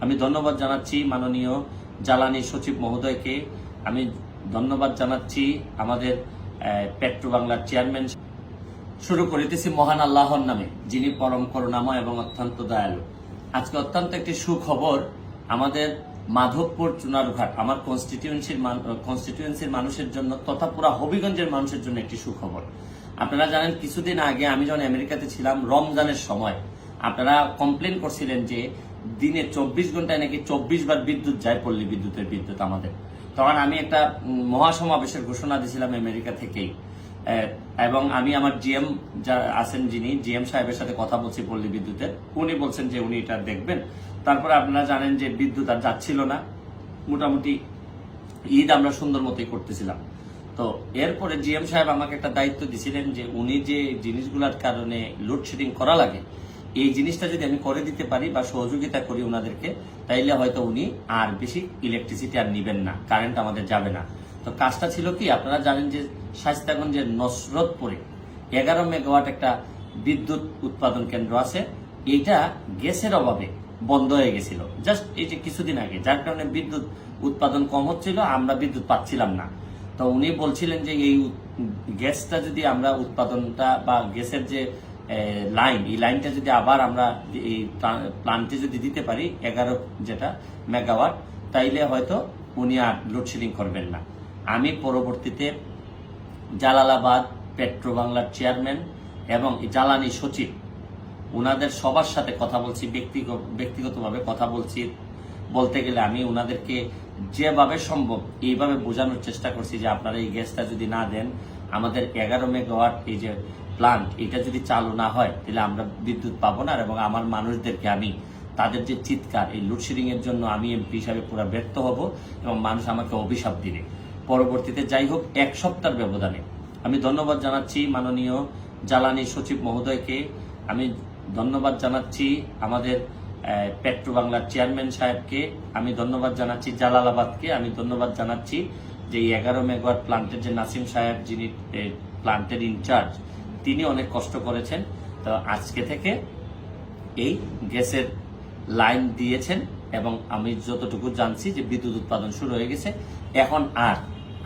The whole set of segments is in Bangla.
আমি ধন্যবাদ জানাচ্ছি মাননীয় জ্বালানি সচিব মহোদয়কে। আমি ধন্যবাদ জানাচ্ছি আমাদের পেট্রো বাংলার চেয়ারম্যান। শুরু করিতেছি মহান আল্লাহর নামে, যিনি পরম করুণাময় এবং অত্যন্ত দয়ালু। আজকে অত্যন্ত একটি সুখবর আমাদের মাধবপুর চুনারঘাট, আমার কনস্টিটিউয়েন্সির মানুষের জন্য তথা পুরা হবিগঞ্জের মানুষের জন্য একটি সুখবর। আপনারা জানেন, কিছুদিন আগে আমি যখন আমেরিকাতে ছিলাম রমজানের সময় আপনারা কমপ্লেন করছিলেন যে দিনে 24 ঘন্টায় নাকি 24 বার বিদ্যুৎ যায়, পল্লী বিদ্যুতের বিদ্যুৎ আমাদের। তখন আমি একটা মহাসমাবেশের ঘোষণা দিয়েছিলাম আমেরিকা থেকেই, এবং আমি আমার জিএম যা আছেন, যিনি জিএম সাহেবের সাথে কথা বলছি পল্লী বিদ্যুতের, উনি বলছেন যে উনি এটা দেখবেন। তারপরে আপনারা জানেন যে বিদ্যুৎ আর যাচ্ছিল না, মোটামুটি ঈদ আমরা সুন্দর মতোই করতেছিলাম। তো এরপরে জিএম সাহেব আমাকে একটা দায়িত্ব দিয়েছিলেন যে উনি যে জিনিসগুলোর কারণে লোডশেডিং করা লাগে, এই জিনিসটা যদি আমি করে দিতে পারি বা সহযোগিতা করি ওনাদেরকে, তাইলে হয়তো উনি আর বেশি ইলেকট্রিসিটি আর নিবেন না, কারেন্ট আমাদের যাবে না। তো কাজটা ছিল কি, আপনারা জানেন যে শায়েস্তাগঞ্জের নসরতপুরে 11 মেগাওয়াট একটা বিদ্যুৎ উৎপাদন কেন্দ্র আছে। এইটা গ্যাসের অভাবে বন্ধ হয়ে গেছিল জাস্ট এই যে কিছুদিন আগে, যার কারণে বিদ্যুৎ উৎপাদন কম হচ্ছিল, আমরা বিদ্যুৎ পাচ্ছিলাম না। তো উনি বলছিলেন যে এই গ্যাসটা যদি আমরা উৎপাদনটা বা গ্যাসের যে লাইন, এই লাইনটা যদি আবার আমরা এই প্লান্টে যদি দিতে পারি 11 যেটা মেগাওয়াট, তাইলে হয়তো উনি আর লোডশেডিং করবেন না। আমি পরবর্তীতে জালালাবাদ পেট্রো বাংলার চেয়ারম্যান এবং জ্বালানি সচিব ওনাদের সবার সাথে কথা বলছি, ব্যক্তিগতভাবে কথা বলছি। বলতে গেলে আমি ওনাদেরকে যেভাবে সম্ভব এইভাবে বোঝানোর চেষ্টা করছি যে আপনারা এই গ্যাসটা যদি না দেন, আমাদের 11 মেগাওয়াট এই যে প্লান্ট, এটা যদি চালু না হয় তাহলে আমরা বিদ্যুৎ পাবো না। এবং আমার মানুষদেরকে আমি তাদের যে চিৎকার, এই লোডশেডিং এর জন্য আমি এমপি হিসাবে পুরো ব্যর্থ হব এবং মানুষ আমাকে অভিশাপ দিবে। পরবর্তীতে যাই হোক, 1 সপ্তাহের ব্যবধানে আমি ধন্যবাদ জানাচ্ছি মাননীয় জ্বালানি সচিব মহোদয়কে। আমি ধন্যবাদ জানাচ্ছি আমাদের পেট্রো বাংলার চেয়ারম্যান সাহেবকে। আমি ধন্যবাদ জানাচ্ছি জালালাবাদকে। আমি ধন্যবাদ জানাচ্ছি যে 11 মেগাওয়াট প্লান্টের যে নাসিম সাহেব, যিনি প্লান্টের ইনচার্জ, তিনি অনেক কষ্ট করেছেন। তো আজকে থেকে এই গ্যাসের লাইন দিয়েছেন এবং আমি যতটুকু জানছি যে বিদ্যুৎ উৎপাদন শুরু হয়ে গেছে। এখন আর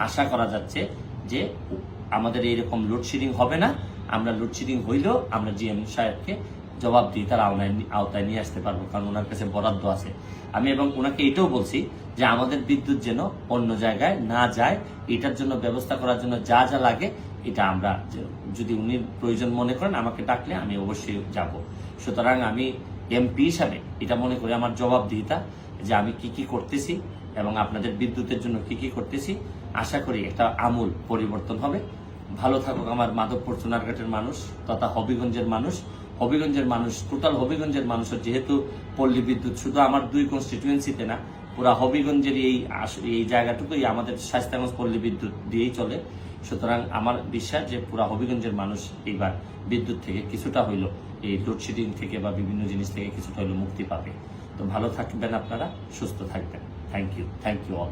আশা করা যাচ্ছে যে আমাদের এইরকম লোডশেডিং হবে না। আমরা লোডশেডিং হইলেও আমরা জিএম সাহেবকে জবাবদিহিতার আওতায় নিয়ে আসতে পারবো, কারণ ওনার কাছে বরাদ্দ আছে। আমি এবং ওনাকে এটাও বলছি যে আমাদের বিদ্যুৎ যেন অন্য জায়গায় না যায়, এটার জন্য ব্যবস্থা করার জন্য যা যা লাগে এটা আমরা, যদি উনি প্রয়োজন মনে করেন আমাকে ডাকলে আমি অবশ্যই যাব। সুতরাং আমি এমপি হিসাবে এটা মনে করি আমার জবাবদিহিতা যে আমি কি কি করতেছি এবং আপনাদের বিদ্যুতের জন্য কি কি করতেছি। আশা করি একটা আমূল পরিবর্তন হবে। ভালো থাকুক আমার মাধবপুর চুনারঘাটের মানুষ তথা হবিগঞ্জের মানুষ। হবিগঞ্জের মানুষ, টোটাল হবিগঞ্জের মানুষের, যেহেতু পল্লী বিদ্যুৎ শুধু আমার 2 কনস্টিটিউয়েন্সিতে না, পুরা হবিগঞ্জের এই জায়গাটুকুই আমাদের শায়েস্তাগঞ্জ পল্লী বিদ্যুৎ দিয়েই চলে। সুতরাং আমার বিশ্বাস যে পুরা হবিগঞ্জের মানুষ এইবার বিদ্যুৎ থেকে কিছুটা হইল, এই লোডশেডিং থেকে বা বিভিন্ন জিনিস থেকে কিছুটা হইল মুক্তি পাবে। তো ভালো থাকবেন আপনারা, সুস্থ থাকবেন। Thank you all.